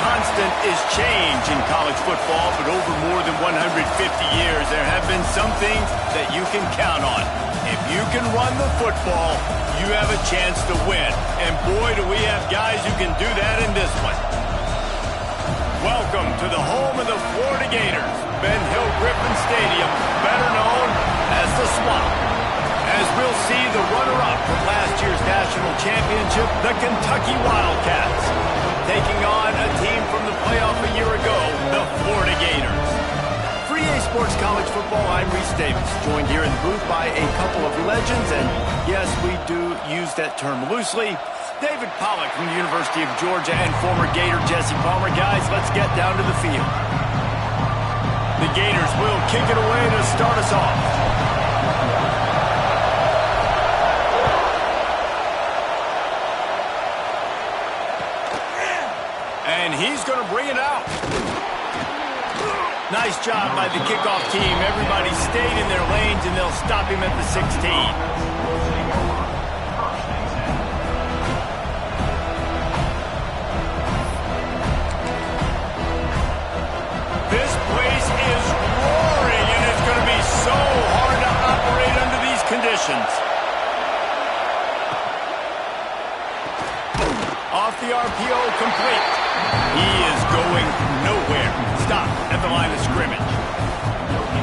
constant is change in college football, but over more than 150 years, there have been some things that you can count on. If you can run the football, you have a chance to win. And boy, do we have guys who can do that in this one. Welcome to the home of the Florida Gators, Ben Hill Griffin Stadium, better known as the Swamp. As we'll see the runner-up from last year's national championship, the Kentucky Wildcats, taking on a team from the playoff a year ago, the Florida Gators. For EA Sports College Football, I'm Reese Davis, joined here in the booth by a couple of legends, and yes, we do use that term loosely. David Pollack from the University of Georgia and former Gator Jesse Palmer. Guys, let's get down to the field. The Gators will kick it away to start us off. And he's going to bring it out. Nice job by the kickoff team. Everybody stayed in their lanes, and they'll stop him at the 16. So hard to operate under these conditions. Off the RPO, complete. He is going nowhere. Stop at the line of scrimmage.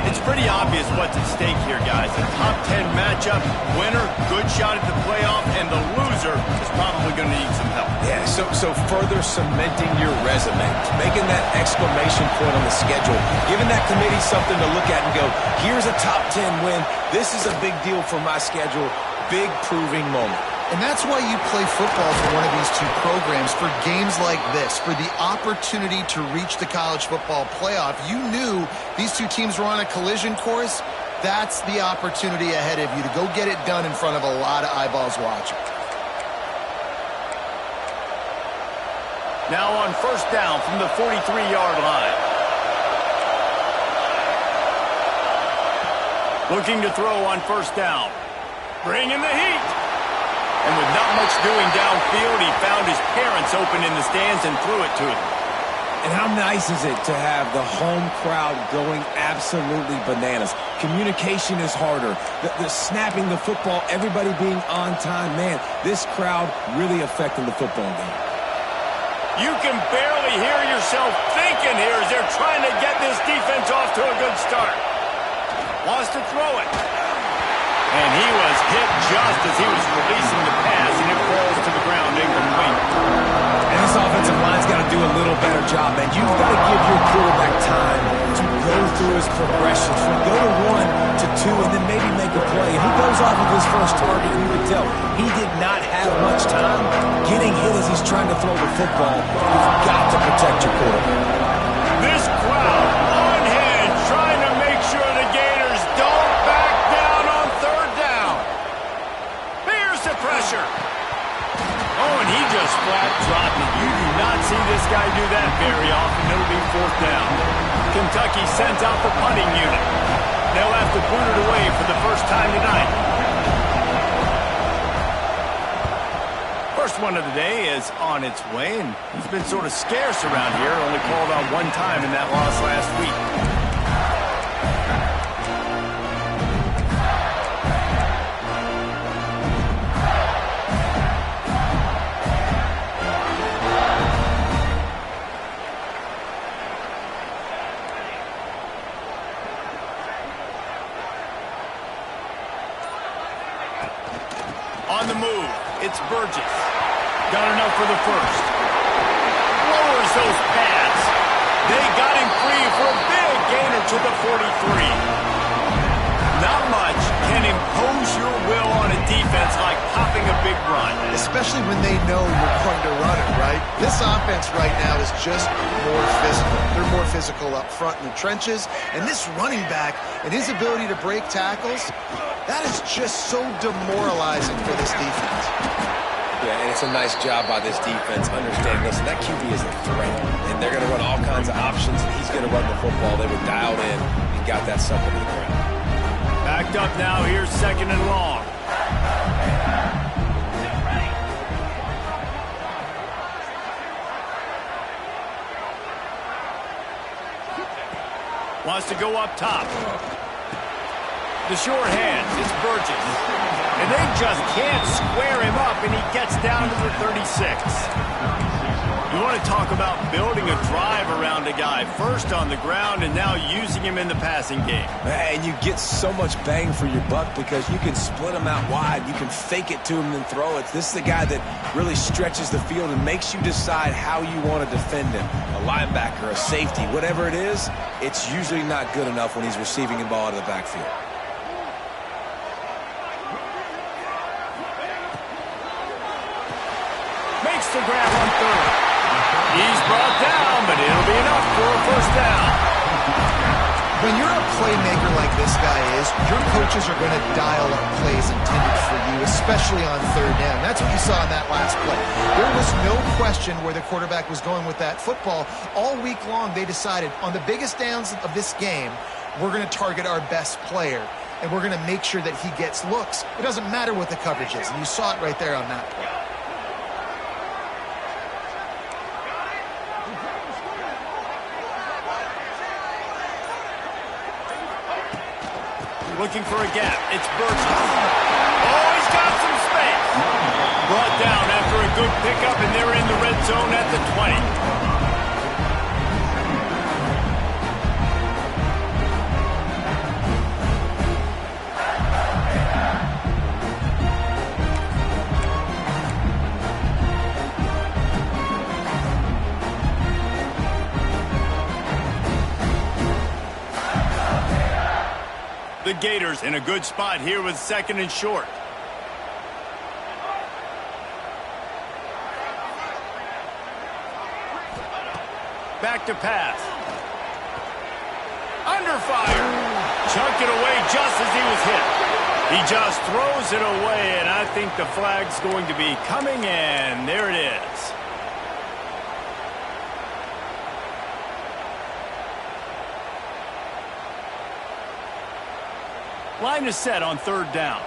It's pretty obvious what's at stake here, guys. A top 10 matchup, winner, good shot at the playoff, and the loser is probably going to need some help. Yeah, so further cementing your resume, making that exclamation point on the schedule, giving that committee something to look at and go, here's a top 10 win. This is a big deal for my schedule. Big proving moment. And that's why you play football for one of these two programs, for games like this, for the opportunity to reach the college football playoff. You knew these two teams were on a collision course. That's the opportunity ahead of you to go get it done in front of a lot of eyeballs watching. Now on first down from the 43-yard line. Looking to throw on first down. Bringing the heat. And with not much doing downfield, he found his parents open in the stands and threw it to them. And how nice is it to have the home crowd going absolutely bananas? Communication is harder. The snapping the football, everybody being on time. Man, this crowd really affecting the football game. You can barely hear yourself thinking here as they're trying to get this defense off to a good start. Wants to throw it. And he was hit just as he was releasing the pass, and it falls to the ground incomplete. And this offensive line's got to do a little better job, man. You've got to give your quarterback time to go through his progressions, from go to 1 to 2, and then maybe make a play. And he goes off of his first target, and you can tell he did not have much time getting hit as he's trying to throw the football. You've got to protect your quarterback. This crowd on hand trying to make sure the Gators don't back down on third down. Here's the pressure. Oh, and he just flat dropped it. You do not see this guy do that very often. It'll be fourth down. Kentucky sends out the punting unit. They'll have to boot it away for the first time tonight. First one of the day is on its way, and he's been sort of scarce around here. Only called on one time in that loss last week. On the move, it's Burgess. Got enough for the first. Lowers those pads. They got him free for a big gainer to the 43. Not much can impose your will on a defense like popping a big run. Especially when they know you're going to run it, right? This offense right now is just more physical. They're more physical up front in the trenches. And this running back and his ability to break tackles, that is just so demoralizing for this defense. Yeah, and it's a nice job by this defense understanding, listen, that QB is a threat, and they're going to run all kinds of options, and he's going to run the football. They were dialed in and got that sucker to the ground. Backed up now, here's second and long. Wants to go up top. The short hands, it's Burgess. And they just can't square him up, and he gets down to the 36. You want to talk about building a drive around a guy, first on the ground and now using him in the passing game. And you get so much bang for your buck because you can split him out wide. You can fake it to him and throw it. This is the guy that really stretches the field and makes you decide how you want to defend him. A linebacker, a safety, whatever it is, it's usually not good enough when he's receiving the ball out of the backfield. Makes the grab on third. He's brought down, but it'll be enough for a first down. When you're a playmaker like this guy is, your coaches are going to dial up plays intended for you, especially on third down. That's what you saw in that last play. There was no question where the quarterback was going with that football. All week long, they decided on the biggest downs of this game, we're going to target our best player, and we're going to make sure that he gets looks. It doesn't matter what the coverage is, and you saw it right there on that play. Looking for a gap. It's Burgess. Oh, he's got some space. Brought down after a good pickup, and they're in the red zone at the 20. The Gators in a good spot here with second and short. Back to pass. Under fire. Chunk it away just as he was hit. He just throws it away, and I think the flag's going to be coming in. There it is. Line is set on third down.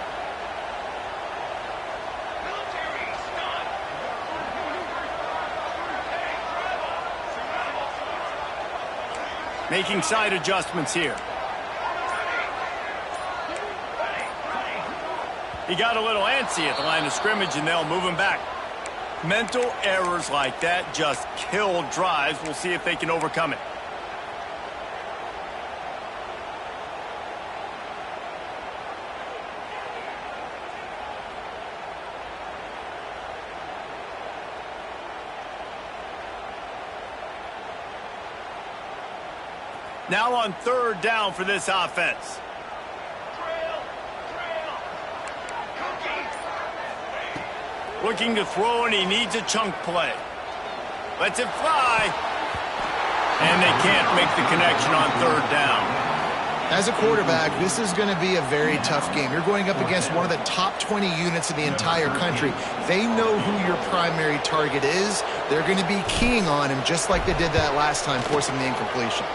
Making side adjustments here. He got a little antsy at the line of scrimmage, and they'll move him back. Mental errors like that just kill drives. We'll see if they can overcome it. Now on third down for this offense. Looking to throw, and he needs a chunk play. Lets it fly. And they can't make the connection on third down. As a quarterback, this is going to be a very tough game. You're going up against one of the top 20 units in the entire country. They know who your primary target is. They're going to be keying on him just like they did that last time, forcing the incompletion.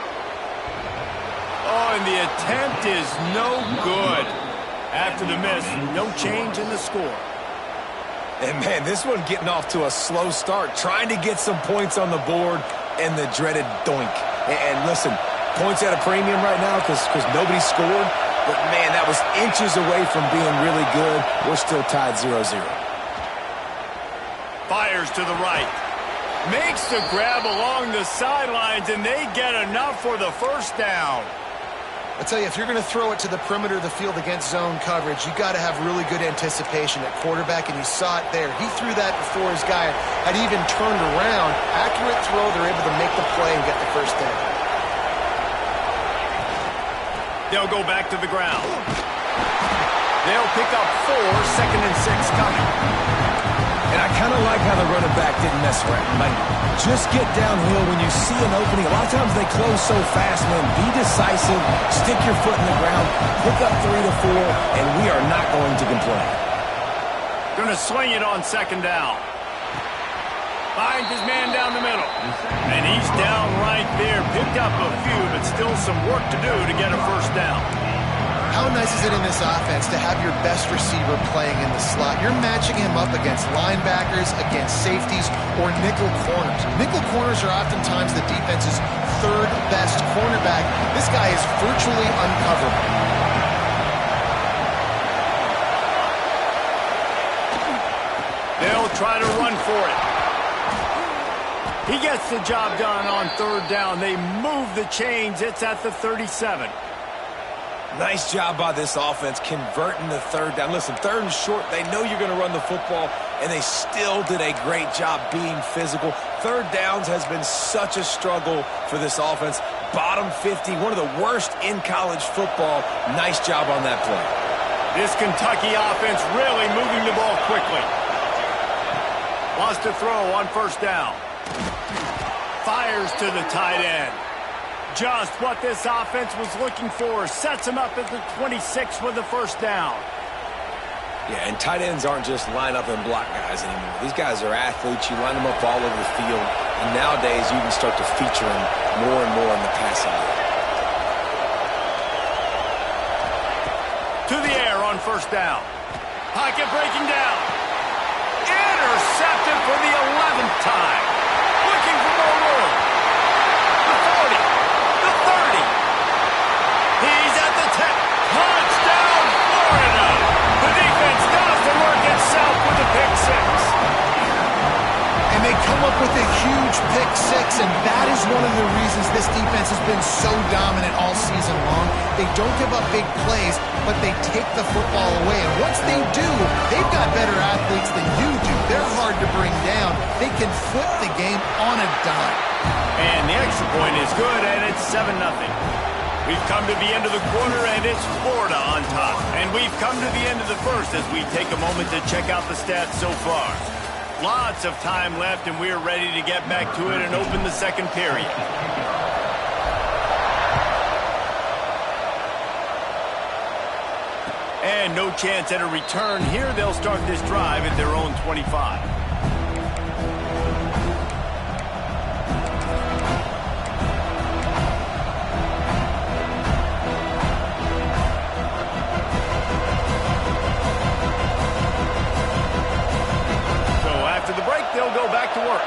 Oh, and the attempt is no good. After the miss, no change in the score. And, man, this one getting off to a slow start, trying to get some points on the board, and the dreaded doink. And listen, points at a premium right now because nobody scored. But, man, that was inches away from being really good. We're still tied 0-0. Fires to the right. Makes the grab along the sidelines, and they get enough for the first down. I tell you, if you're going to throw it to the perimeter of the field against zone coverage, you got to have really good anticipation at quarterback, and you saw it there. He threw that before his guy had even turned around. Accurate throw, they're able to make the play and get the first down. They'll go back to the ground. They'll pick up 4, 2nd and 6 coming. And I kind of like how the running back didn't mess around. Like, just get downhill when you see an opening. A lot of times they close so fast, man. Be decisive, stick your foot in the ground, pick up 3 to 4, and we are not going to complain. Going to swing it on 2nd down. Finds his man down the middle. And he's down right there. Picked up a few, but still some work to do to get a first down. How nice is it in this offense to have your best receiver playing in the slot? You're matching him up against linebackers, against safeties, or nickel corners. Nickel corners are oftentimes the defense's third best cornerback. This guy is virtually uncoverable. They'll try to run for it. He gets the job done on third down. They move the chains. It's at the 37. Nice job by this offense converting the third down. Listen, third and short, they know you're going to run the football, and they still did a great job being physical. Third downs has been such a struggle for this offense. Bottom 50, one of the worst in college football. Nice job on that play. This Kentucky offense really moving the ball quickly. Wants to throw on first down. Fires to the tight end. Just what this offense was looking for. Sets him up at the 26 with the first down. Yeah, and tight ends aren't just line up and block guys anymore. These guys are athletes. You line them up all over the field. And nowadays, you can start to feature them more and more in the passing game. To the air on first down. Pocket breaking down. Intercepted for the 11th time. Looking for more room. The 40. The 30. He's at the 10. Touchdown, Florida. The defense does the work itself with a pick six. And they come up with a huge pick six, and that is one of the reasons this defense has been so dominant all season long. They don't give up big plays, but they take the football away. And once they do, they've got better athletes than you do. They're hard to bring down. They can flip the game on a dime. And the extra point is good, and it's 7-0. We've come to the end of the quarter, and it's Florida on top. And we've come to the end of the first as we take a moment to check out the stats so far. Lots of time left, and we're ready to get back to it and open the second period. And no chance at a return here. They'll start this drive at their own 25. They'll go back to work.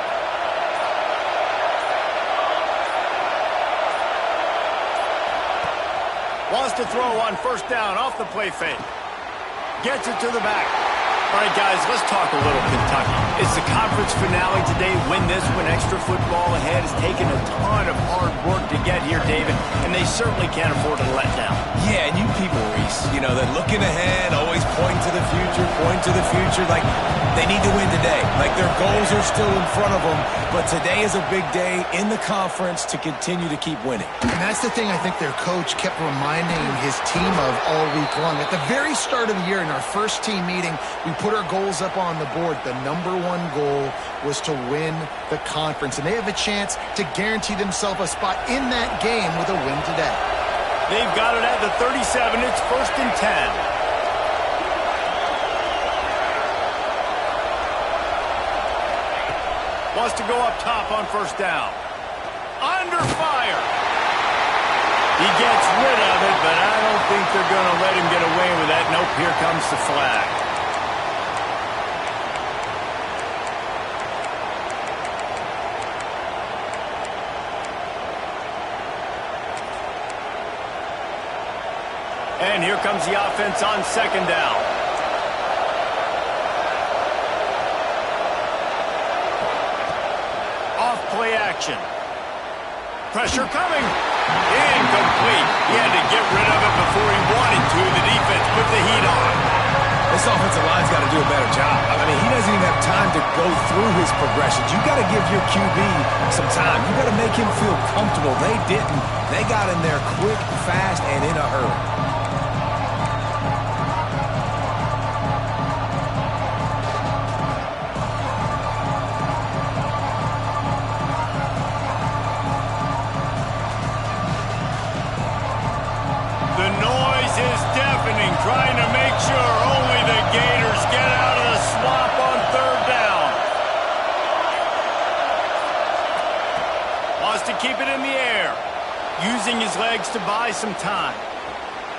Wants to throw on first down off the play fake. Gets it to the back. All right, guys, let's talk a little Kentucky. It's the conference finale today. Win this one. Extra football ahead. Has taken a ton of hard work to get here, David, and they certainly can't afford to let down. Yeah, and you people, Reese, you know, they're looking ahead, always pointing to the future, like they need to win today. Like their goals are still in front of them, but today is a big day in the conference to continue to keep winning. And that's the thing I think their coach kept reminding his team of all week long. At the very start of the year in our first team meeting, we put our goals up on the board. The number one goal was to win the conference, and they have a chance to guarantee themselves a spot in that game with a win today. They've got it at the 37. It's 1st and 10. Wants to go up top on first down. Under fire. He gets rid of it, but I don't think they're going to let him get away with that. Nope, here comes the flag. And here comes the offense on second down. Off play action. Pressure coming. Incomplete. He had to get rid of it before he wanted to. The defense put the heat on. This offensive line's got to do a better job. I mean, he doesn't even have time to go through his progressions. You got to give your QB some time. You got to make him feel comfortable. They didn't. They got in there quick, fast, and in a hurry. Trying to make sure only the Gators get out of the swamp on third down. Wants to keep it in the air. Using his legs to buy some time.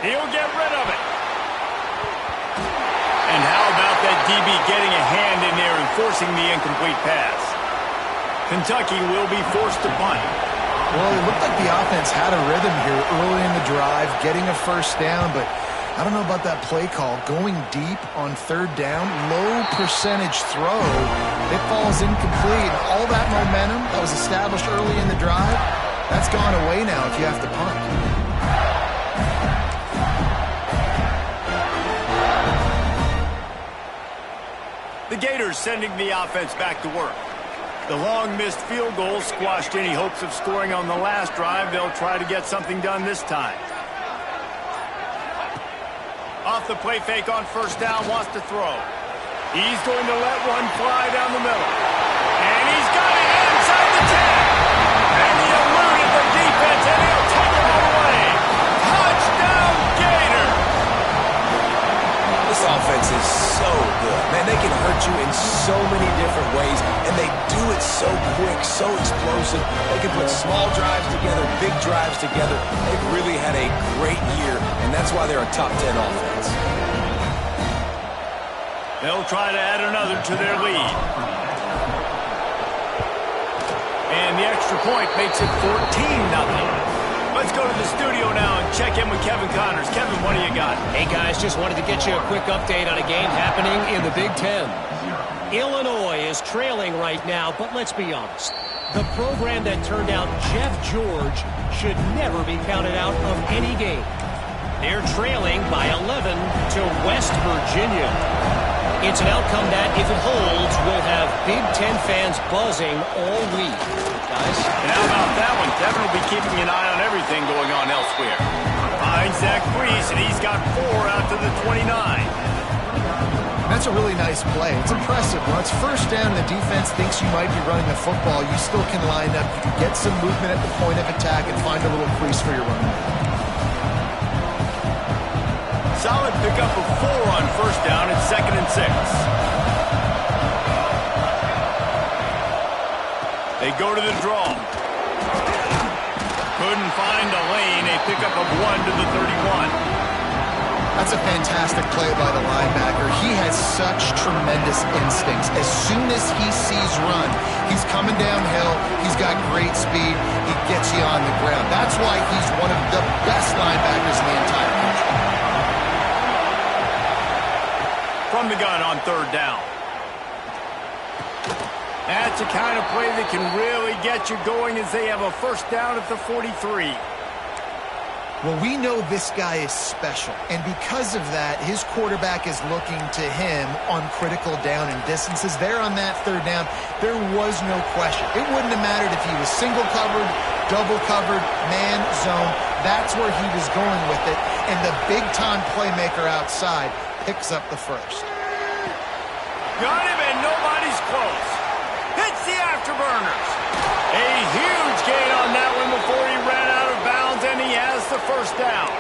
He'll get rid of it. And how about that DB getting a hand in there and forcing the incomplete pass? Kentucky will be forced to punt. Well, it looked like the offense had a rhythm here early in the drive, getting a first down, but I don't know about that play call. Going deep on third down, low percentage throw, it falls incomplete. And all that momentum that was established early in the drive, that's gone away now if you have to punt. The Gators sending the offense back to work. The long missed field goal squashed any hopes of scoring on the last drive. They'll try to get something done this time. Off the play fake on first down, wants to throw. He's going to let one fly down the middle. And he's got it inside the 10. And he eluded the defense, and he'll take it all away. Touchdown, Gator! This offense is so good. Man, they can hurt you in so many different ways, and they do it so quick, so explosive. They can put small drives together, big drives together. They've really had a great year, and that's why they're a top 10 offense. They'll try to add another to their lead. And the extra point makes it 14-0. Let's go to the studio now and check in with Kevin Connors. Kevin, what do you got? Hey, guys, just wanted to get you a quick update on a game happening in the Big Ten. Illinois is trailing right now, but let's be honest. The program that turned out Jeff George should never be counted out of any game. They're trailing by 11 to West Virginia. It's an outcome that, if it holds, will have Big Ten fans buzzing all week. Guys? And how about that one? Devin will be keeping an eye on everything going on elsewhere. Finds Zach Brees, and he's got 4 out to the 29. That's a really nice play. It's impressive. When it's first down and the defense thinks you might be running the football, you still can line up. You can get some movement at the point of attack and find a little crease for your running back. Solid pickup of 4 on first down. It's 2nd and 6. They go to the draw. Couldn't find a lane. A pickup of 1 to the 31. That's a fantastic play by the linebacker. He has such tremendous instincts. As soon as he sees run, he's coming downhill. He's got great speed. He gets you on the ground. That's why he's one of the best linebackers in the entire country. From the gun on third down. That's a kind of play that can really get you going as they have a first down at the 43. Well, we know this guy is special, and because of that, his quarterback is looking to him on critical down and distances. There on that third down, there was no question. It wouldn't have mattered if he was single covered, double covered, man, zone. That's where he was going with it, and the big-time playmaker outside picks up the first. Got him, and nobody's close. Hits the afterburners. A huge gain on that one before he ran out of bounds, and he has the first down.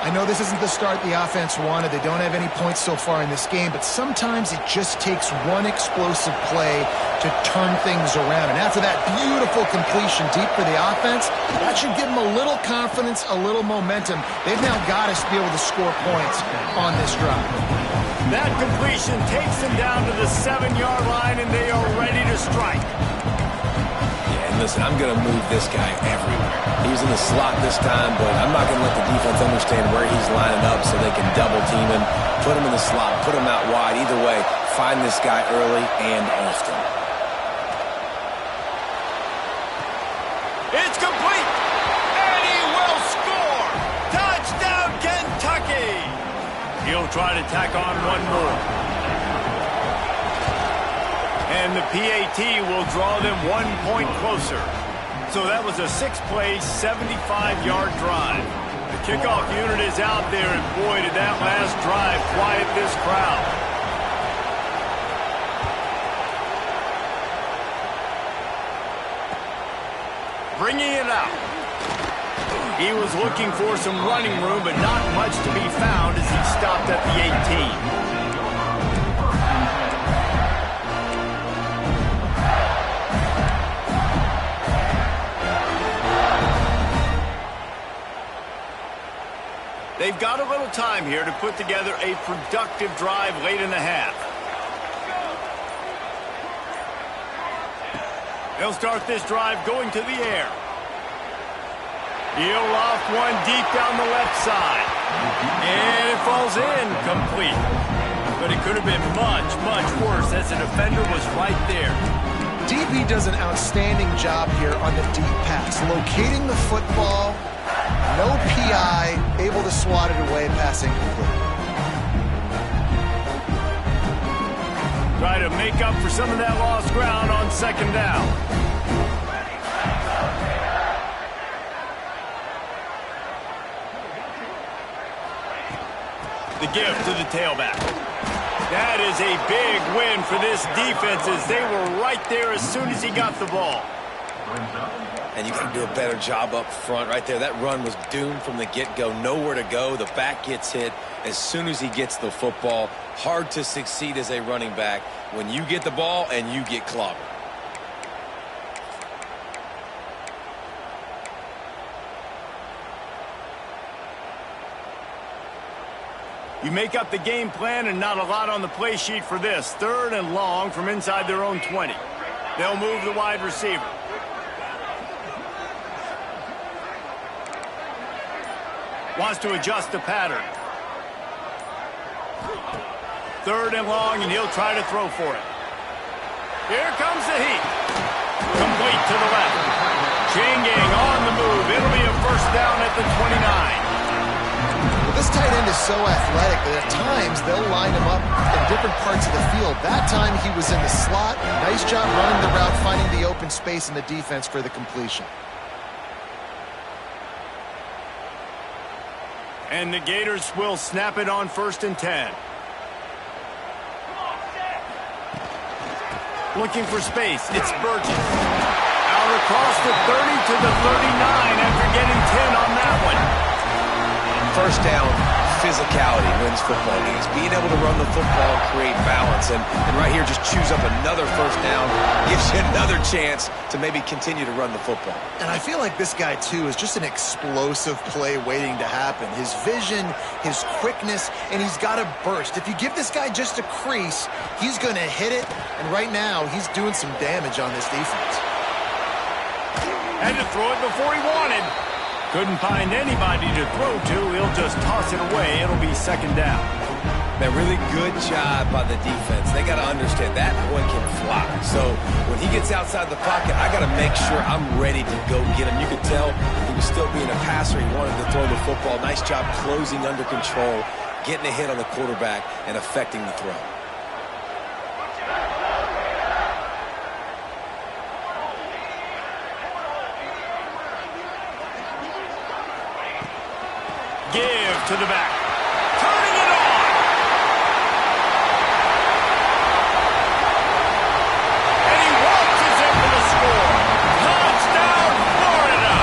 I know this isn't the start the offense wanted. They don't have any points so far in this game, but sometimes it just takes one explosive play to turn things around. And after that beautiful completion deep for the offense, that should give them a little confidence, a little momentum. They've now got us to be able to score points on this drive. That completion takes them down to the 7-yard line, and they are ready to strike. Yeah, and listen, I'm going to move this guy everywhere. He's in the slot this time, but I'm not going to let the defense understand where he's lining up so they can double team him, put him in the slot, put him out wide. Either way, find this guy early and often. It's complete, and he will score. Touchdown, Kentucky. He'll try to tack on one more. And the PAT will draw them 1 point closer. So that was a 6-play, 75-yard drive. The kickoff unit is out there, and boy, did that last drive quiet this crowd. Bringing it out. He was looking for some running room, but not much to be found as he stopped at the 18. They've time here to put together a productive drive late in the half. They'll start this drive going to the air. He'll loft one deep down the left side. And it falls in complete. But it could have been much, much worse as the defender was right there. DB does an outstanding job here on the deep pass, locating the football, no PI, able to swat it away, pass incomplete. Try to make up for some of that lost ground on second down. The give to the tailback. That is a big win for this defense as they were right there as soon as he got the ball. And you got to do a better job up front right there. That run was doomed from the get-go. Nowhere to go. The back gets hit as soon as he gets the football. Hard to succeed as a running back when you get the ball and you get clobbered. You make up the game plan and not a lot on the play sheet for this. 3rd and long from inside their own 20. They'll move the wide receiver. Wants to adjust the pattern. 3rd and long, and he'll try to throw for it. Here comes the heat. Complete to the left. Chain gang on the move. It'll be a first down at the 29. This tight end is so athletic that at times they'll line him up in different parts of the field. That time he was in the slot. Nice job running the route, finding the open space in the defense for the completion. And the Gators will snap it on 1st and 10. Looking for space. It's Burgess. Out across the 30 to the 39 after getting 10 on that one. First down, physicality wins football games. Being able to run the football, create balance, and right here just choose up another first down, gives you another chance to maybe continue to run the football. And I feel like this guy, too, is just an explosive play waiting to happen. His vision, his quickness, and he's got a burst. If you give this guy just a crease, he's going to hit it, and right now he's doing some damage on this defense. Had to throw it before he wanted. Couldn't find anybody to throw to. He'll just toss it away. It'll be 2nd down. That really good job by the defense. They got to understand that boy can fly. So when he gets outside the pocket, I got to make sure I'm ready to go get him. You could tell he was still being a passer. He wanted to throw the football. Nice job closing under control, getting a hit on the quarterback, and affecting the throw. Give to the back. Turning it on. And he launches in for the score. Touchdown, Florida.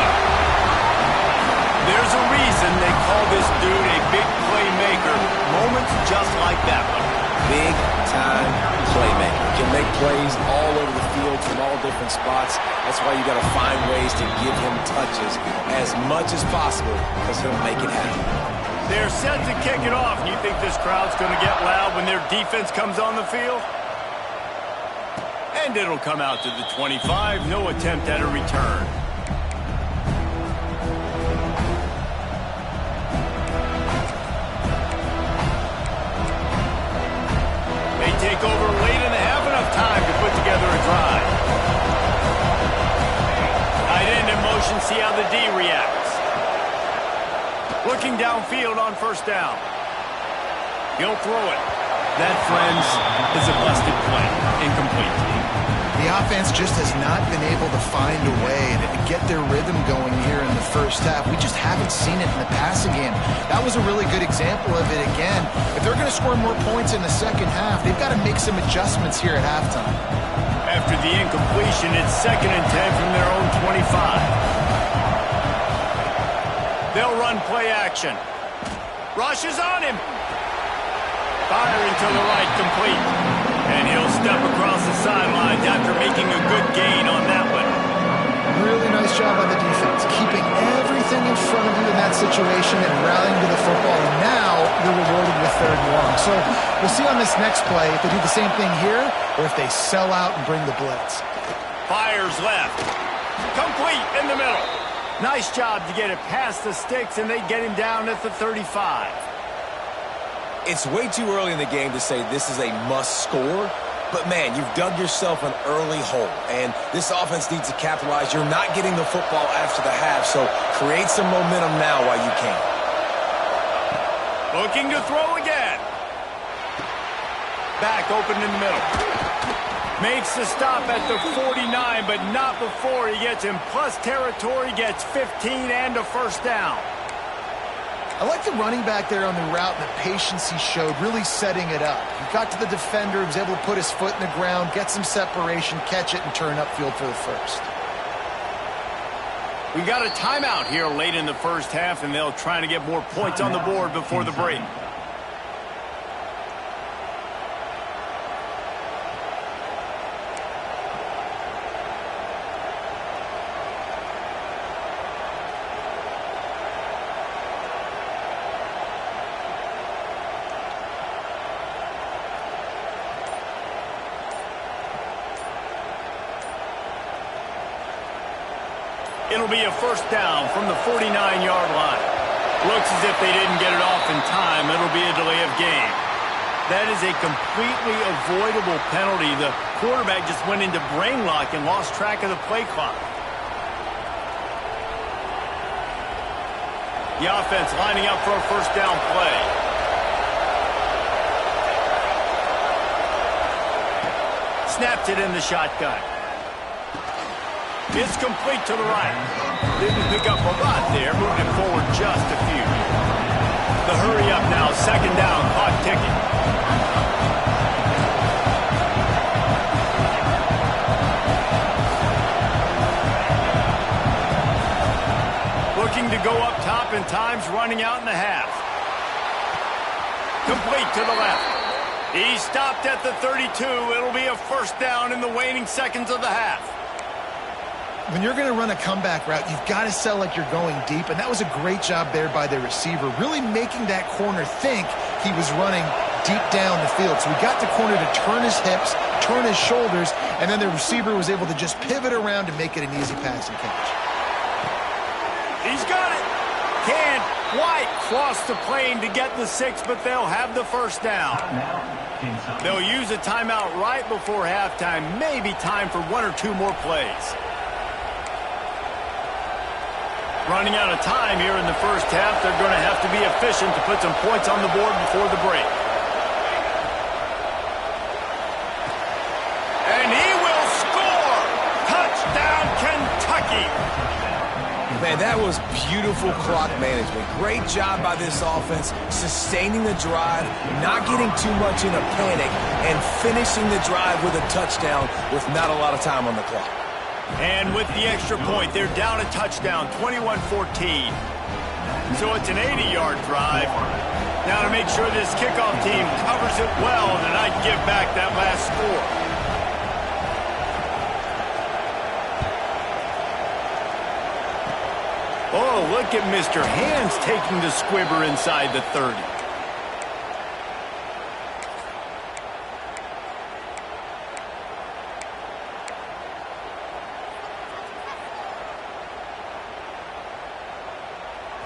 There's a reason they call this dude a big playmaker. Moments just like that one. Big-time playmaker. Can make plays all over the field from all different spots. That's why you got to find ways to give him touches as much as possible because he'll make it happen. They're set to kick it off. You think this crowd's going to get loud when their defense comes on the field? And it'll come out to the 25. No attempt at a return. They take over late in the half, enough time to put together a drive. Tight end in motion, see how the D reacts. Looking downfield on 1st down. He'll throw it. That, friends, is a busted play. Incomplete. The offense just has not been able to find a way to get their rhythm going here in the first half. We just haven't seen it in the passing game. That was a really good example of it again. If they're going to score more points in the second half, they've got to make some adjustments here at halftime. After the incompletion, it's 2nd and 10 from their own 25. They'll run play action. Rush is on him. Firing to the right, complete. And he'll step across the sidelines after making a good gain on that one. Really nice job by the defense, keeping everything in front of you in that situation and rallying to the football. And now you're rewarded with 3rd and long. So we'll see on this next play if they do the same thing here or if they sell out and bring the blitz. Fires left. Complete in the middle. Nice job to get it past the sticks, and they get him down at the 35. It's way too early in the game to say this is a must score. But, man, you've dug yourself an early hole, and this offense needs to capitalize. You're not getting the football after the half, so create some momentum now while you can. Looking to throw again. Back open in the middle. Makes the stop at the 49, but not before he gets in plus territory, gets 15 and a 1st down. I like the running back there on the route and the patience he showed, really setting it up. He got to the defender, was able to put his foot in the ground, get some separation, catch it, and turn upfield for the 1st. We got a timeout here late in the 1st half, and they'll try to get more points on the board before the break. It'll be a 1st down from the 49-yard line. Looks as if they didn't get it off in time. It'll be a delay of game. That is a completely avoidable penalty. The quarterback just went into brain lock and lost track of the play clock. The offense lining up for a 1st down play. Snapped it in the shotgun. It's complete to the right. Didn't pick up a lot there, moving it forward just a few. The hurry up now, 2nd down, clock ticking. Looking to go up top, and time's running out in the half. Complete to the left. He stopped at the 32. It'll be a 1st down in the waning seconds of the half. When you're going to run a comeback route, you've got to sell like you're going deep, and that was a great job there by the receiver, really making that corner think he was running deep down the field. So we got the corner to turn his hips, turn his shoulders, and then the receiver was able to just pivot around and make it an easy pass and catch. He's got it. Can't quite cross the plane to get the 6, but they'll have the 1st down. They'll use a timeout right before halftime, maybe time for 1 or 2 more plays. Running out of time here in the 1st half. They're going to have to be efficient to put some points on the board before the break. And he will score! Touchdown, Kentucky! Man, that was beautiful clock management. Great job by this offense, sustaining the drive, not getting too much in a panic, and finishing the drive with a touchdown with not a lot of time on the clock. And with the extra point, they're down a touchdown, 21-14. So it's an 80-yard drive. Now to make sure this kickoff team covers it well and not give back that last score. Oh, look at Mr. Hands taking the squibber inside the 30.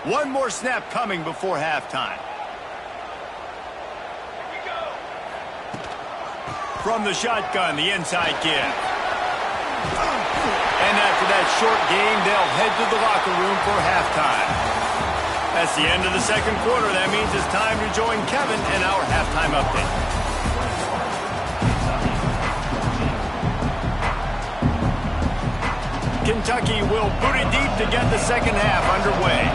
One more snap coming before halftime. From the shotgun, the inside give. And after that short game, they'll head to the locker room for halftime. That's the end of the 2nd quarter. That means it's time to join Kevin in our halftime update. Kentucky will boot it deep to get the 2nd half underway.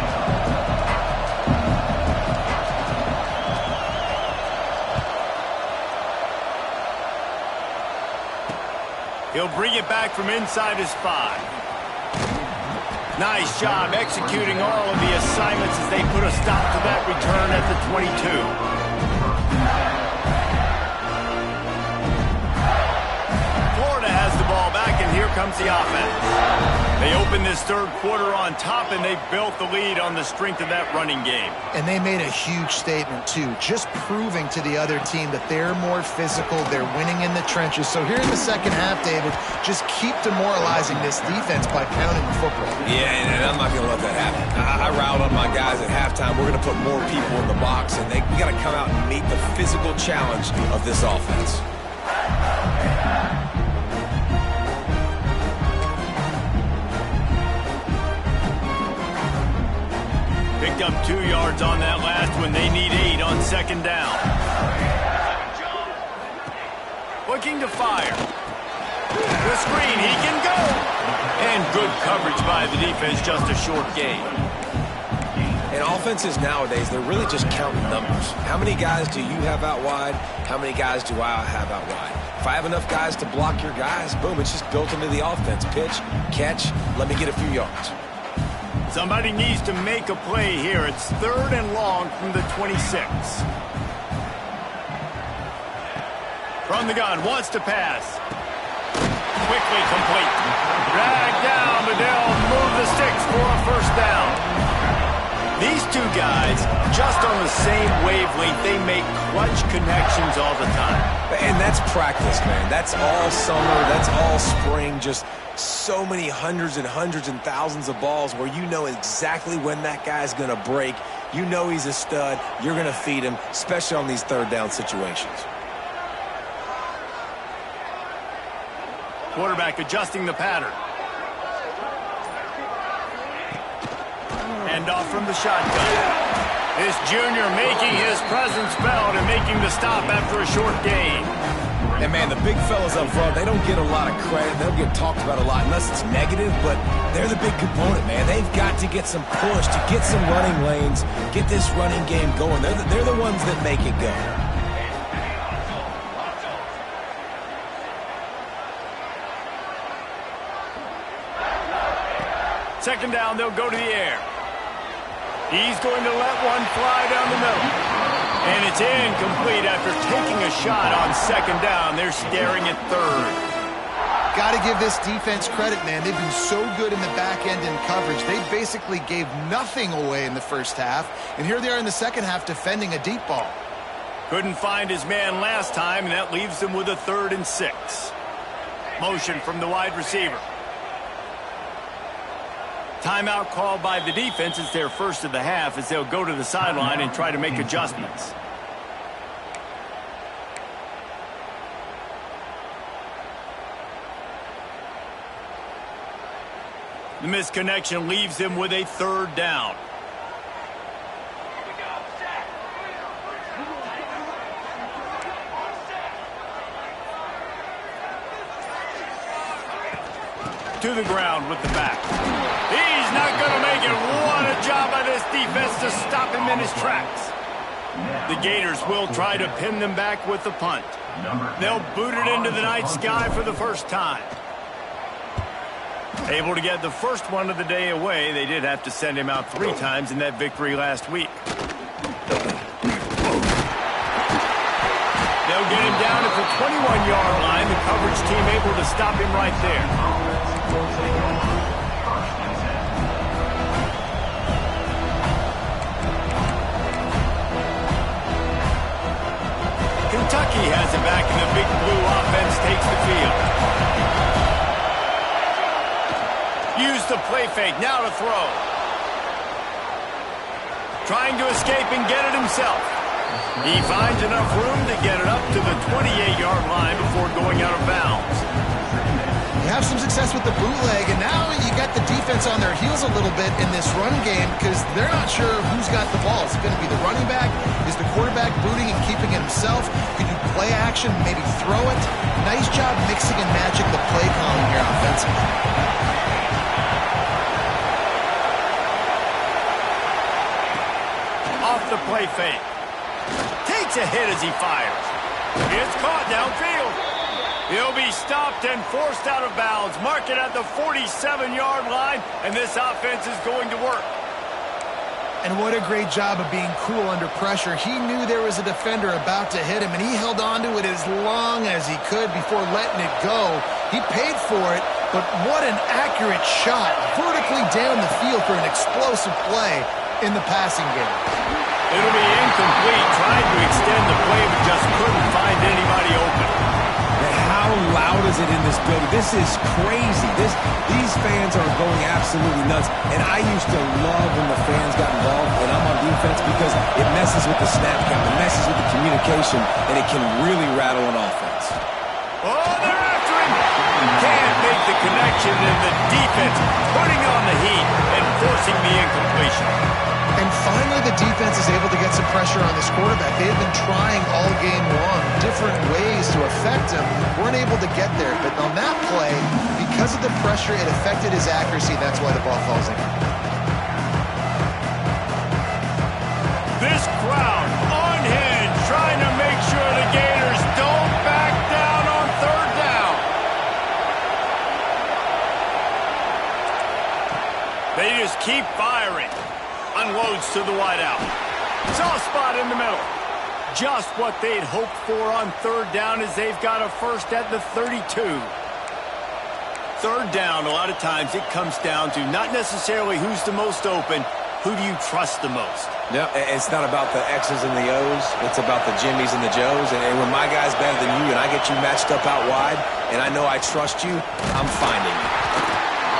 He'll bring it back from inside his 5. Nice job executing all of the assignments as they put a stop to that return at the 22. Florida has the ball back, and here comes the offense. They opened this third quarter on top, and they built the lead on the strength of that running game. And they made a huge statement, too, just proving to the other team that they're more physical, they're winning in the trenches. So here in the second half, David, just keep demoralizing this defense by pounding the football. Yeah, and I'm not going to let that happen. I riled up my guys at halftime. We're going to put more people in the box, and we got to come out and meet the physical challenge of this offense. Picked up 2 yards on that last one. They need 8 on second down. Looking to fire. The screen, he can go. And good coverage by the defense, just a short gain. In offenses nowadays, they're really just counting numbers. How many guys do you have out wide? How many guys do I have out wide? If I have enough guys to block your guys, boom, it's just built into the offense. Pitch, catch, let me get a few yards. Somebody needs to make a play here. It's 3rd and long from the 26. From the gun, wants to pass. Quickly complete. Dragged down, but they'll move the sticks for a first down. These two guys, just on the same wavelength, they make clutch connections all the time. And that's practice, man. That's all summer. That's all spring. Just so many hundreds and thousands of balls where you know exactly when that guy's going to break. You know he's a stud. You're going to feed him, especially on these third down situations. Quarterback adjusting the pattern. Hand off from the shotgun. This junior making his presence felt and making the stop after a short gain. And, man, the big fellas up front, they don't get a lot of credit. They'll get talked about a lot unless it's negative, but they're the big component, man. They've got to get some push, to get some running lanes, get this running game going. They're the ones that make it go. Second down, they'll go to the air. He's going to let one fly down the middle. And it's incomplete after taking a shot on second down. They're staring at third. Got to give this defense credit, man. They've been so good in the back end in coverage. They basically gave nothing away in the first half. And here they are in the second half defending a deep ball. Couldn't find his man last time, and that leaves them with a 3rd and 6. Motion from the wide receiver. Timeout called by the defense. It's their first of the half as they'll go to the sideline and try to make adjustments. The misconnection leaves them with a 3rd down. To the ground with the back. He's not going to make it. What a job by this defense to stop him in his tracks. The Gators will try to pin them back with the punt. They'll boot it into the night sky for the first time. Able to get the first one of the day away. They did have to send him out 3 times in that victory last week. They'll get him down at the 21-yard line. The coverage team able to stop him right there. Kentucky has it back, and the big blue offense takes the field. Use the play fake, now to throw. Trying to escape and get it himself. He finds enough room to get it up to the 28-yard line before going out of bounds. You have some success with the bootleg, and now you got the defense on their heels a little bit in this run game because they're not sure who's got the ball. Is it going to be the running back? Is the quarterback booting and keeping it himself? Could you play action, maybe throw it? Nice job mixing and matching the play calling here offensively. Off the play fake. Takes a hit as he fires. It's caught downfield. He'll be stopped and forced out of bounds. Mark it at the 47-yard line, and this offense is going to work. And what a great job of being cool under pressure. He knew there was a defender about to hit him, and he held on to it as long as he could before letting it go. He paid for it, But what an accurate shot vertically down the field for an explosive play in the passing game. It'll be incomplete. Tried to extend the play, but just couldn't find anybody open. And how loud is it in this building? This is crazy. These fans are going absolutely nuts. And I used to love when the fans got involved when I'm on defense because it messes with the snap count, it messes with the communication, and it can really rattle an offense. Oh, they're after him. Can't make the connection, and the defense putting on the heat and forcing the incompletion. And finally, the defense is able to get some pressure on this quarterback. They have been trying all game long, different ways to affect him. Weren't able to get there. But on that play, because of the pressure, it affected his accuracy. That's why the ball falls in. This crowd unhinged, trying to make sure the Gators don't back down on third down. They just keep firing. Unloads to the wideout. Soft spot in the middle. Just what they'd hoped for on third down as they've got a first at the 32. Third down, a lot of times it comes down to not necessarily who's the most open, who do you trust the most? Yeah, it's not about the X's and the O's. It's about the Jimmys and the Joes. And when my guy's better than you and I get you matched up out wide and I know I trust you, I'm finding you.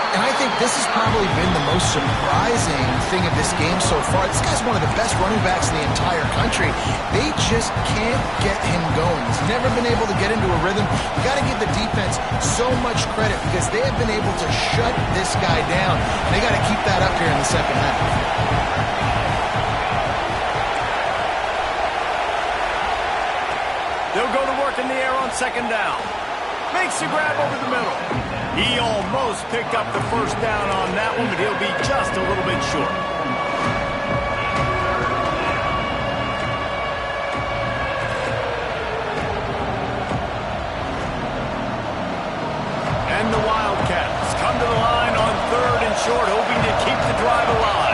And I think this has probably been the most surprising thing of this game so far. This guy's one of the best running backs in the entire country. They just can't get him going. He's never been able to get into a rhythm. You got to give the defense so much credit because they have been able to shut this guy down. And they got to keep that up here in the second half. They'll go to work in the air on second down. Makes the grab over the middle. He almost picked up the first down on that one, but he'll be just a little bit short. And the Wildcats come to the line on third and short, hoping to keep the drive alive.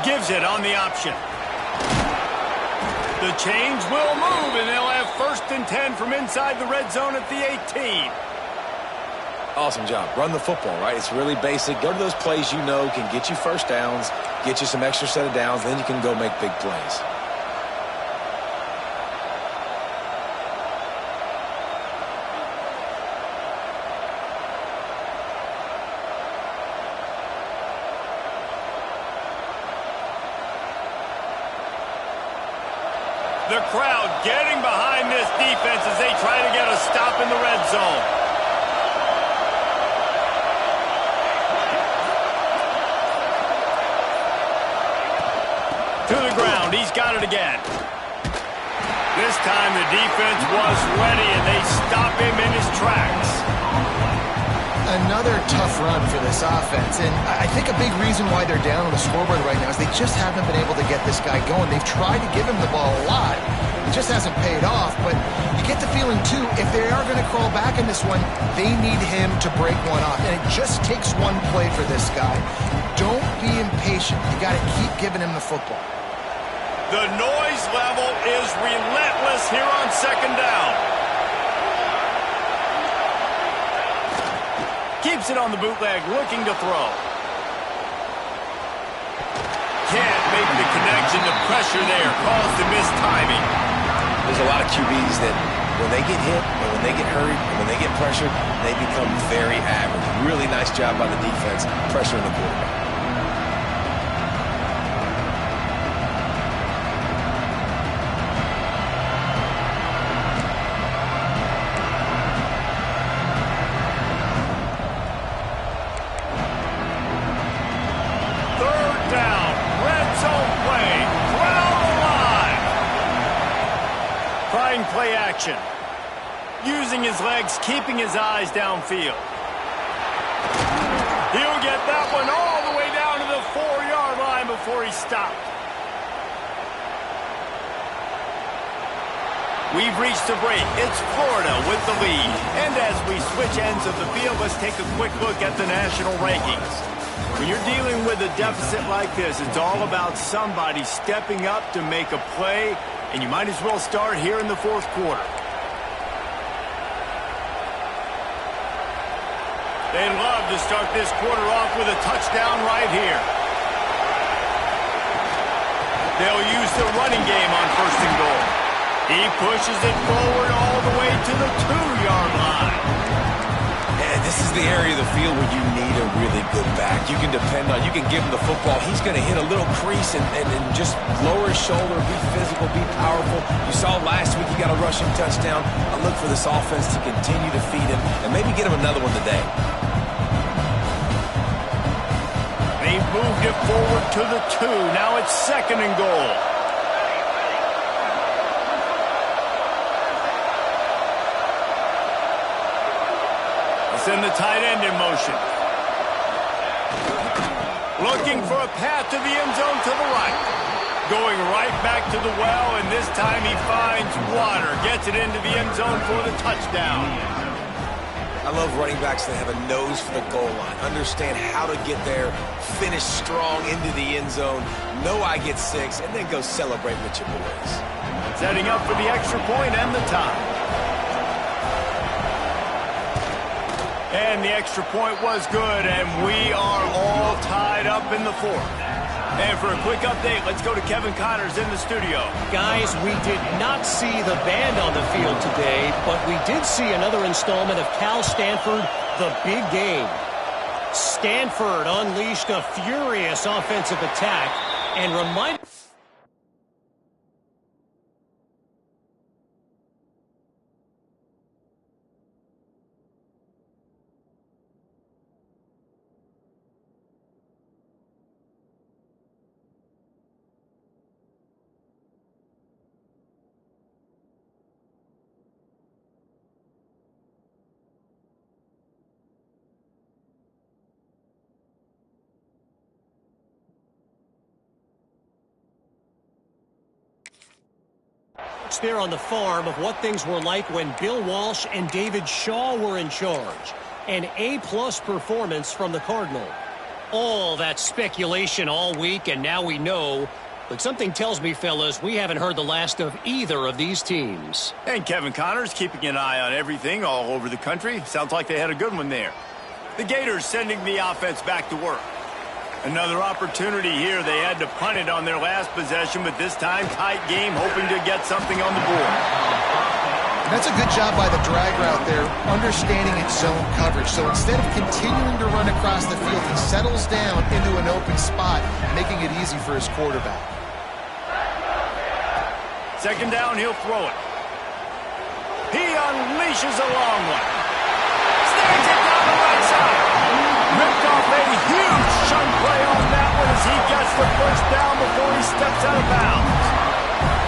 Gives it on the option. The change will move, and they'll have first and 10 from inside the red zone at the 18. Awesome job. Run the football, right? It's really basic. Go to those plays you know can get you first downs, get you some extra set of downs, then you can go make big plays. The crowd getting behind this defense as they try to get a stop in the red zone. To the ground. He's got it again. This time the defense was ready, and they stop him in his tracks. Another tough run for this offense, and I think a big reason why they're down on the scoreboard right now is they just haven't been able to get this guy going. They've tried to give him the ball a lot. It just hasn't paid off, but you get the feeling, too, if they are going to crawl back in this one, they need him to break one off, and it just takes one play for this guy. Don't be impatient. You got to keep giving him the football. The noise level is relentless here on second down. Keeps it on the bootleg, looking to throw. Can't make the connection. The pressure there caused the missed timing. There's a lot of QBs that when they get hit and when they get hurried and when they get pressured, they become very average. Really nice job by the defense, pressuring the quarterback. Play action. Using his legs, keeping his eyes downfield. He'll get that one all the way down to the 4-yard line before he stopped. We've reached a break. It's Florida with the lead. And as we switch ends of the field, let's take a quick look at the national rankings. When you're dealing with a deficit like this, it's all about somebody stepping up to make a play, and you might as well start here in the fourth quarter. They'd love to start this quarter off with a touchdown right here. They'll use the running game on first and goal. He pushes it forward all the way to the 2-yard line. And this is the area of the field where you need a really good back. You can depend on, you can give him the football. He's going to hit a little crease and just lower his shoulder, be physical, be powerful. You saw last week he got a rushing touchdown. I look for this offense to continue to feed him and maybe get him another one today. They moved it forward to the 2. Now it's second and goal. Send the tight end in motion. Looking for a path to the end zone to the right. Going right back to the well, and this time he finds water. Gets it into the end zone for the touchdown. I love running backs that have a nose for the goal line. Understand how to get there, finish strong into the end zone, know I get 6, and then go celebrate with your boys. Setting up for the extra point and the tie. And the extra point was good, and we are all tied up in the fourth. And for a quick update, let's go to Kevin Connors in the studio. Guys, we did not see the band on the field today, but we did see another installment of Cal Stanford, the big game. Stanford unleashed a furious offensive attack and reminded... there on the farm of what things were like when Bill Walsh and David Shaw were in charge. An A-plus performance from the Cardinal. All that speculation all week, and now we know. But something tells me, fellas, we haven't heard the last of either of these teams. And Kevin Connors keeping an eye on everything all over the country. Sounds like they had a good one there. The Gators sending the offense back to work. Another opportunity here. They had to punt it on their last possession, but this time tight game, hoping to get something on the board. That's a good job by the drag route there, understanding its zone coverage. So instead of continuing to run across the field, he settles down into an open spot, making it easy for his quarterback. Second down, he'll throw it. He unleashes a long one. Snags it down the right side. Ripped off a huge chunk play on that one as he gets the first down before he steps out of bounds.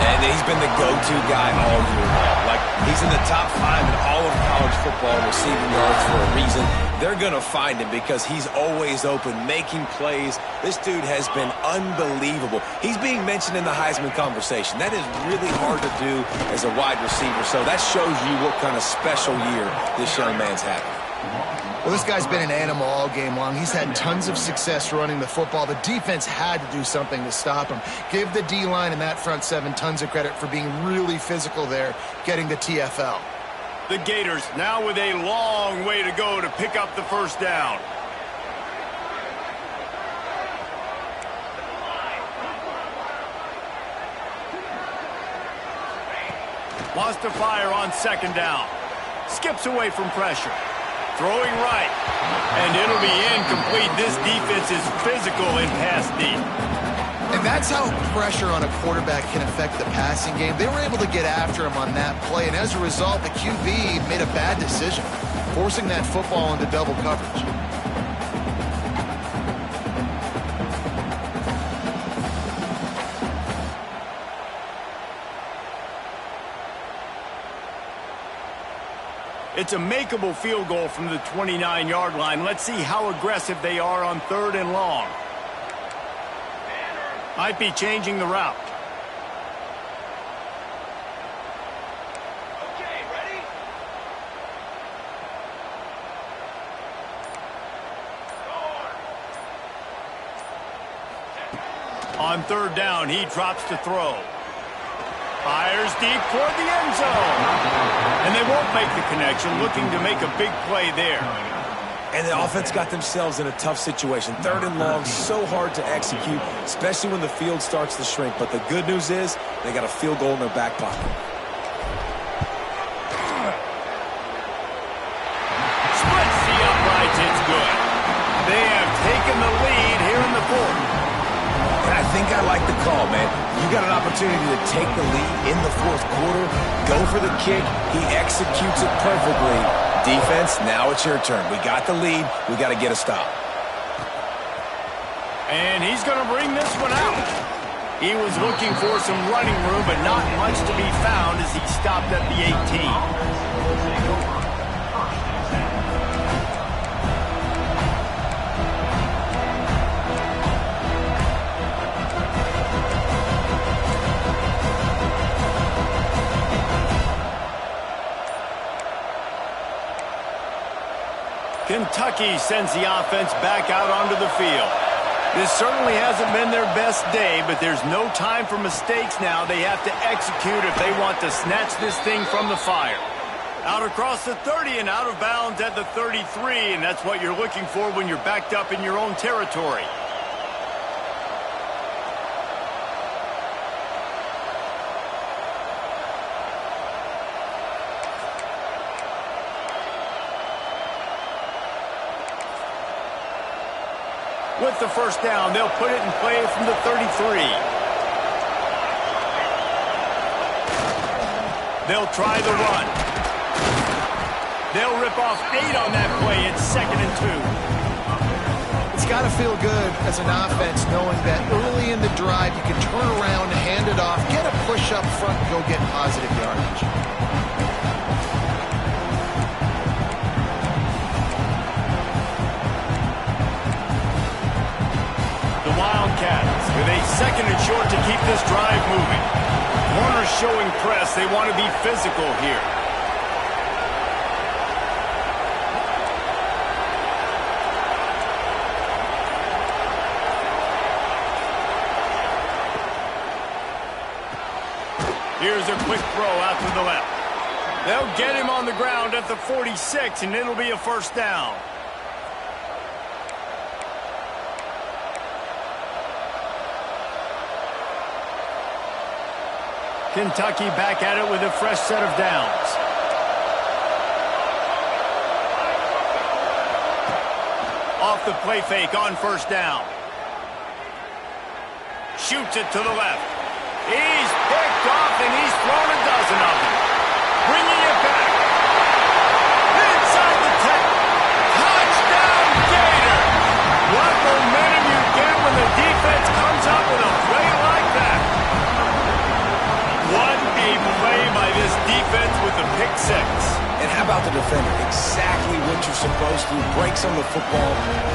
And he's been the go-to guy all year long. Like, he's in the top 5 in all of college football receiving yards for a reason. They're going to find him because he's always open, making plays. This dude has been unbelievable. He's being mentioned in the Heisman conversation. That is really hard to do as a wide receiver. So that shows you what kind of special year this young man's having. Well, this guy's been an animal all game long. He's had tons of success running the football. The defense had to do something to stop him. Give the D-line and that front 7 tons of credit for being really physical there, getting the TFL. The Gators now with a long way to go to pick up the first down. Lost to fire on second down. Skips away from pressure. Throwing right. And it'll be incomplete. This defense is physical in pass deep. And that's how pressure on a quarterback can affect the passing game. They were able to get after him on that play, and as a result, the QB made a bad decision, forcing that football into double coverage. It's a makeable field goal from the 29-yard line. Let's see how aggressive they are on 3rd and long. Might be changing the route. Okay, ready? On third down, he drops to throw. Fires deep toward the end zone. And they won't make the connection, looking to make a big play there. And the offense got themselves in a tough situation. Third and long, so hard to execute, especially when the field starts to shrink. But the good news is they got a field goal in their back pocket. Splits the uprights, it's good. They have taken the lead here in the fourth. And I think I like the call, man. You got an opportunity to take the lead in the fourth quarter. Go for the kick. He executes it perfectly. Defense, now it's your turn. We got the lead. We got to get a stop. And he's going to bring this one out. He was looking for some running room, but not much to be found as he stopped at the 18. Kentucky sends the offense back out onto the field. This certainly hasn't been their best day, but there's no time for mistakes now. They have to execute if they want to snatch this thing from the fire. Out across the 30 and out of bounds at the 33, and that's what you're looking for when you're backed up in your own territory. With the first down, they'll put it in play from the 33. They'll try the run. They'll rip off 8 on that play. It's 2nd and 2. It's got to feel good as an offense knowing that early in the drive you can turn around, hand it off, get a push up front, and go get positive yardage. Wildcats with a 2nd and short to keep this drive moving. Corners showing press. They want to be physical here. Here's a quick throw out to the left. They'll get him on the ground at the 46, and it'll be a first down. Kentucky back at it with a fresh set of downs. Off the play fake on first down. Shoots it to the left. He's picked off and he's thrown a dozen of them. Bringing it back. Inside the 10. Touchdown Gator. What momentum you get when the defense comes up with a play like that. What a play by this defense with the pick 6. And how about the defender? Exactly what you're supposed to. Breaks on the football,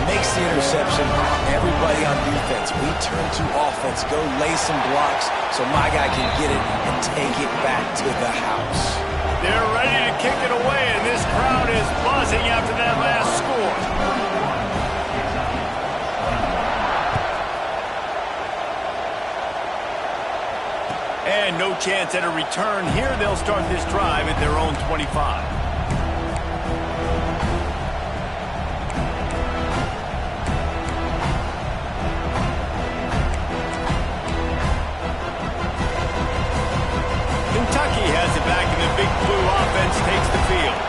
makes the interception. Everybody on defense, we turn to offense. Go lay some blocks so my guy can get it and take it back to the house. They're ready to kick it away, and this crowd is buzzing after that last score. And no chance at a return here. They'll start this drive at their own 25. Kentucky has it back, and the Big Blue offense takes the field.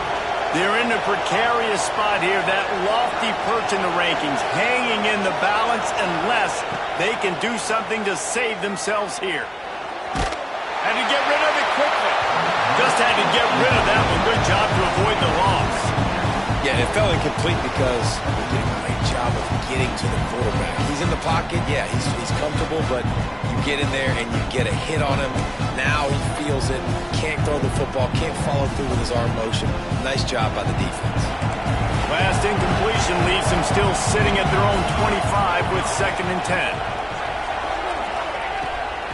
They're in a precarious spot here, that lofty perch in the rankings, hanging in the balance unless they can do something to save themselves here. Had to get rid of it quickly. Just had to get rid of that one. Good job to avoid the loss. Yeah, it fell incomplete because he did a great job of getting to the quarterback. He's in the pocket, yeah, he's comfortable, but you get in there and you get a hit on him. Now he feels it, can't throw the football, can't follow through with his arm motion. Nice job by the defense. Last incompletion leaves them still sitting at their own 25 with 2nd and 10.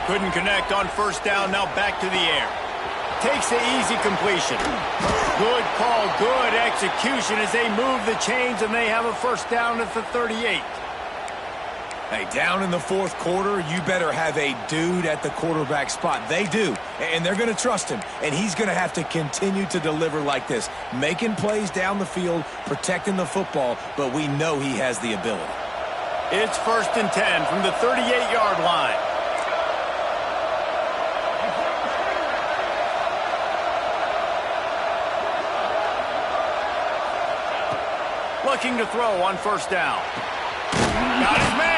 Couldn't connect on first down, now back to the air. Takes the easy completion. Good call, good execution as they move the chains and they have a first down at the 38. Hey, down in the fourth quarter, you better have a dude at the quarterback spot. They do, and they're going to trust him, and he's going to have to continue to deliver like this, making plays down the field, protecting the football, but we know he has the ability. It's 1st and 10 from the 38-yard line. Looking to throw on 1st down. Got his man.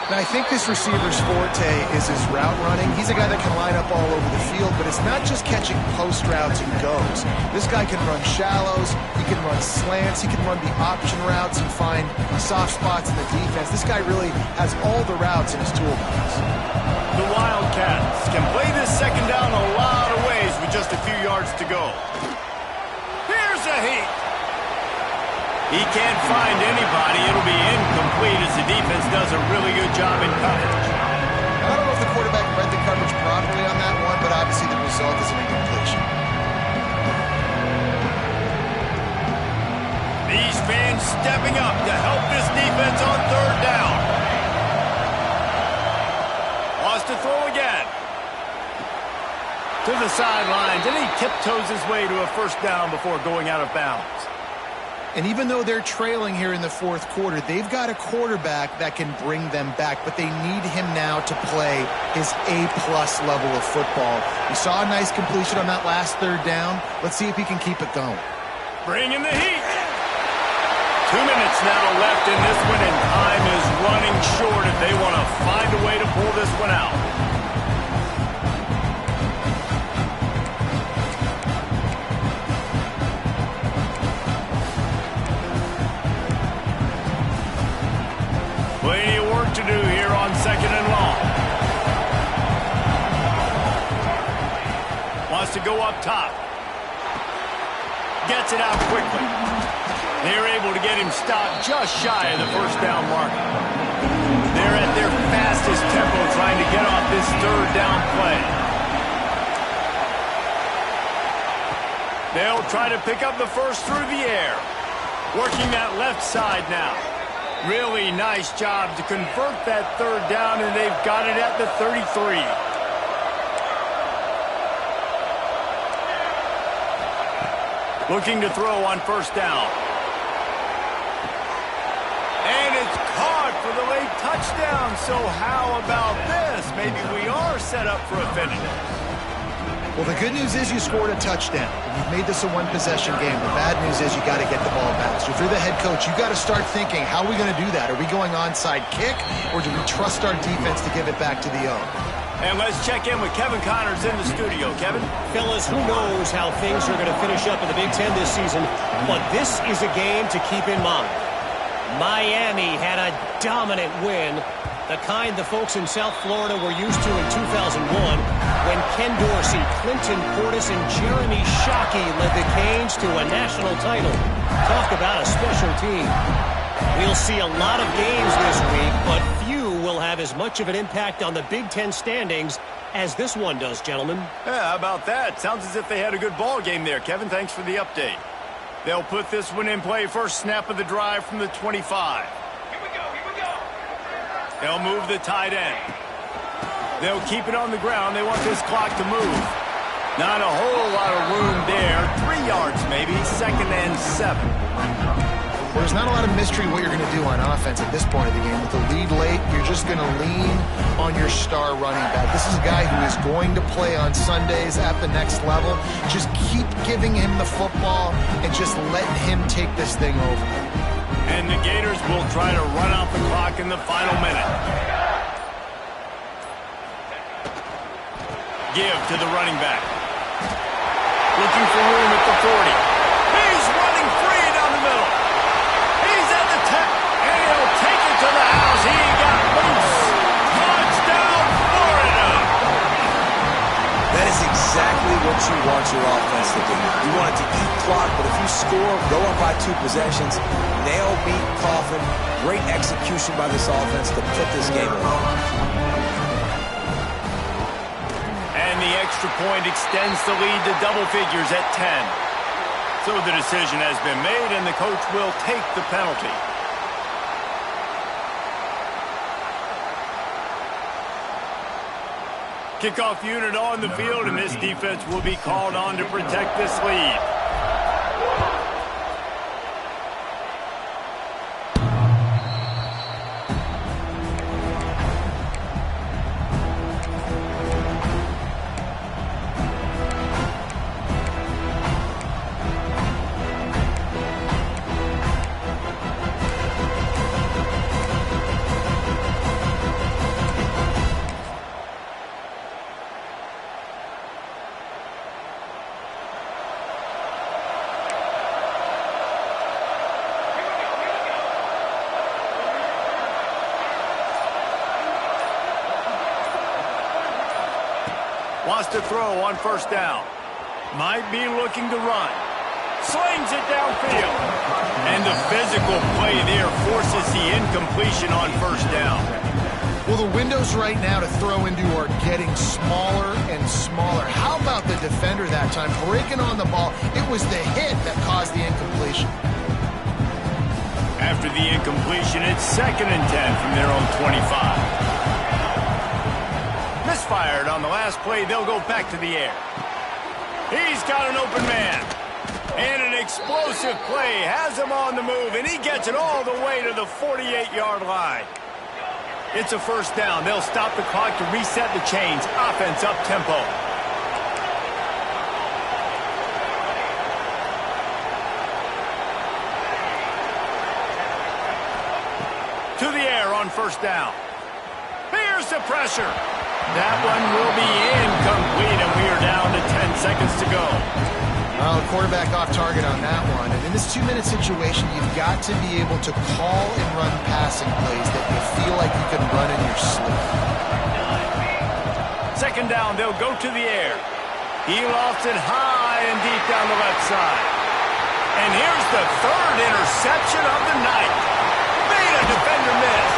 And I think this receiver's forte is his route running. He's a guy that can line up all over the field, but it's not just catching post routes and goes. This guy can run shallows, he can run slants, he can run the option routes and find soft spots in the defense. This guy really has all the routes in his toolbox. The Wildcats can play this 2nd down a lot of ways with just a few yards to go. Here's a heat. He can't find anybody. It'll be incomplete as the defense does a really good job in coverage. I don't know if the quarterback read the coverage properly on that one, but obviously the result is an incompletion. These fans stepping up to help this defense on 3rd down. Wants to throw again. To the sidelines, and he tiptoes his way to a 1st down before going out of bounds. And even though they're trailing here in the fourth quarter, they've got a quarterback that can bring them back, but they need him now to play his A-plus level of football. We saw a nice completion on that last 3rd down. Let's see if he can keep it going. Bring in the heat. 2 minutes now left in this one, and time is running short if they want to find a way to pull this one out. Plenty of work to do here on 2nd and long. Wants to go up top. Gets it out quickly. They're able to get him stopped just shy of the 1st down mark. They're at their fastest tempo trying to get off this 3rd down play. They'll try to pick up the 1st through the air. Working that left side now. Really nice job to convert that 3rd down, and they've got it at the 33. Looking to throw on 1st down. And it's caught for the late touchdown. So how about this? Maybe we are set up for a finish. Well, the good news is you scored a touchdown. You've made this a one-possession game. The bad news is you got to get the ball back. So if you're the head coach, you got to start thinking, how are we going to do that? Are we going onside kick, or do we trust our defense to give it back to the O? And let's check in with Kevin Connors in the studio. Kevin? Fellas, who knows how things are going to finish up in the Big Ten this season, but this is a game to keep in mind. Miami had a dominant win, the kind the folks in South Florida were used to in 2001 when Ken Dorsey, Clinton Portis, and Jeremy Shockey led the Canes to a national title. Talk about a special team. We'll see a lot of games this week, but few will have as much of an impact on the Big Ten standings as this one does, gentlemen. Yeah, how about that? Sounds as if they had a good ball game there, Kevin. Thanks for the update. They'll put this one in play. First snap of the drive from the 25. Here we go. They'll move the tight end. They'll keep it on the ground. They want this clock to move. Not a whole lot of room there. 3 yards maybe. 2nd and 7. There's not a lot of mystery what you're going to do on offense at this point of the game. With the lead late, you're just going to lean on your star running back. This is a guy who is going to play on Sundays at the next level. Just keep giving him the football and just let him take this thing over. And the Gators will try to run out the clock in the final minute. Give to the running back. Looking for room at the 40. He's running free down the middle. He's at the 10, and he'll take it to the house. He got loose. Touchdown, Florida. That is exactly what you want your offense to do. You want it to eat clock, but if you score, go up by 2 possessions, nail, beat, coffin, great execution by this offense to put this game away. And the extra point extends the lead to double figures at 10. So the decision has been made, and the coach will take the penalty. Kickoff unit on the field, and this defense will be called on to protect this lead. Wants to throw on first down. Might be looking to run. Slings it downfield. And the physical play there forces the incompletion on first down. Well, the windows right now to throw into are getting smaller and smaller. How about the defender that time breaking on the ball? It was the hit that caused the incompletion. After the incompletion, it's 2nd and 10 from their own 25. Misfired on the last play. They'll go back to the air. He's got an open man. And an explosive play has him on the move, and he gets it all the way to the 48-yard line. It's a first down. They'll stop the clock to reset the chains. Offense up tempo. To the air on first down. Here's the pressure. That one will be incomplete, and we are down to 10 seconds to go. Well, quarterback off target on that one. And in this 2-minute situation, you've got to be able to call and run passing plays that you feel like you can run in your sleep. 2nd down, they'll go to the air. He lofts it high and deep down the left side. And here's the 3rd interception of the night. Made a defender miss.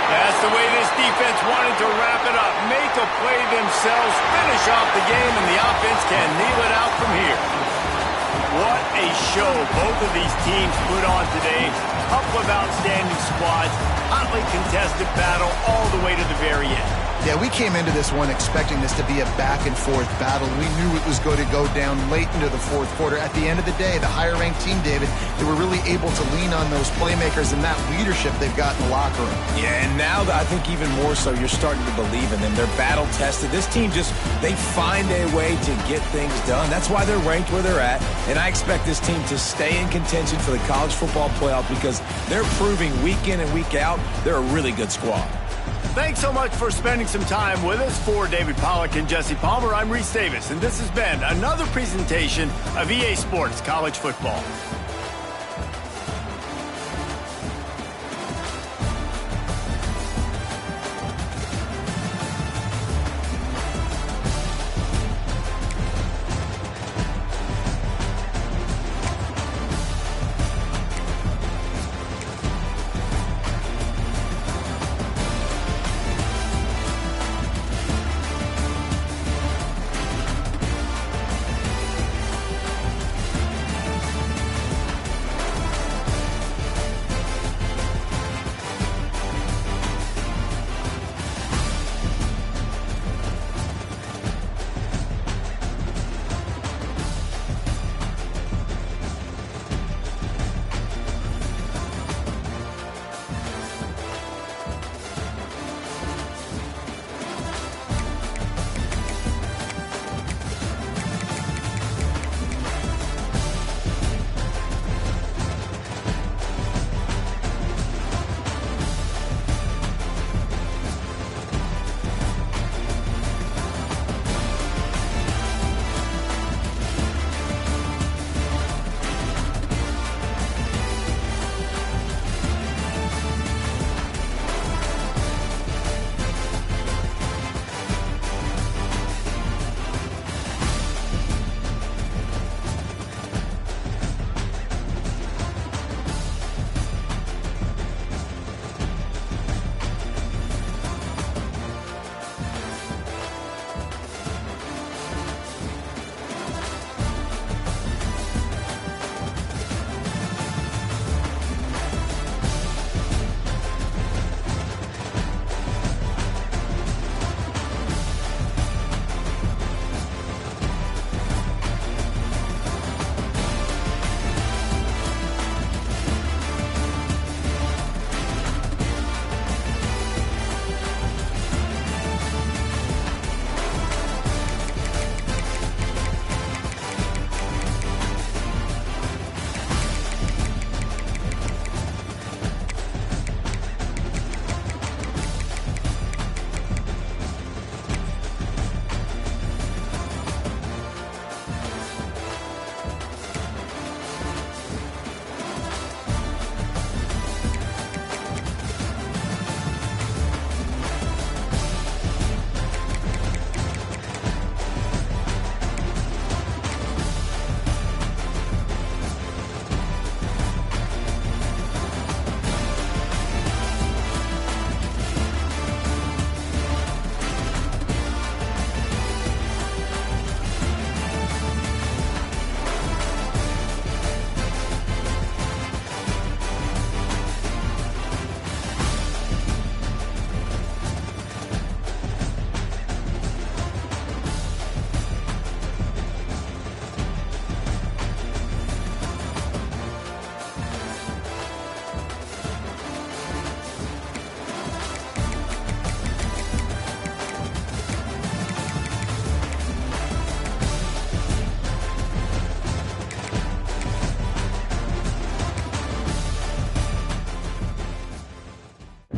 That's the way this defense wanted to wrap it up. Make a play themselves, finish off the game, and the offense can kneel it out from here. What a show both of these teams put on today. Couple of outstanding squads, hotly contested battle all the way to the very end. Yeah, we came into this one expecting this to be a back-and-forth battle. We knew it was going to go down late into the 4th quarter. At the end of the day, the higher-ranked team, David, they were really able to lean on those playmakers and that leadership they've got in the locker room. Yeah, and now I think even more so, you're starting to believe in them. They're battle-tested. This team they find a way to get things done. That's why they're ranked where they're at, and I expect this team to stay in contention for the college football playoff because they're proving week in and week out they're a really good squad. Thanks so much for spending some time with us. For David Pollack and Jesse Palmer, I'm Reese Davis, and this has been another presentation of EA Sports College Football.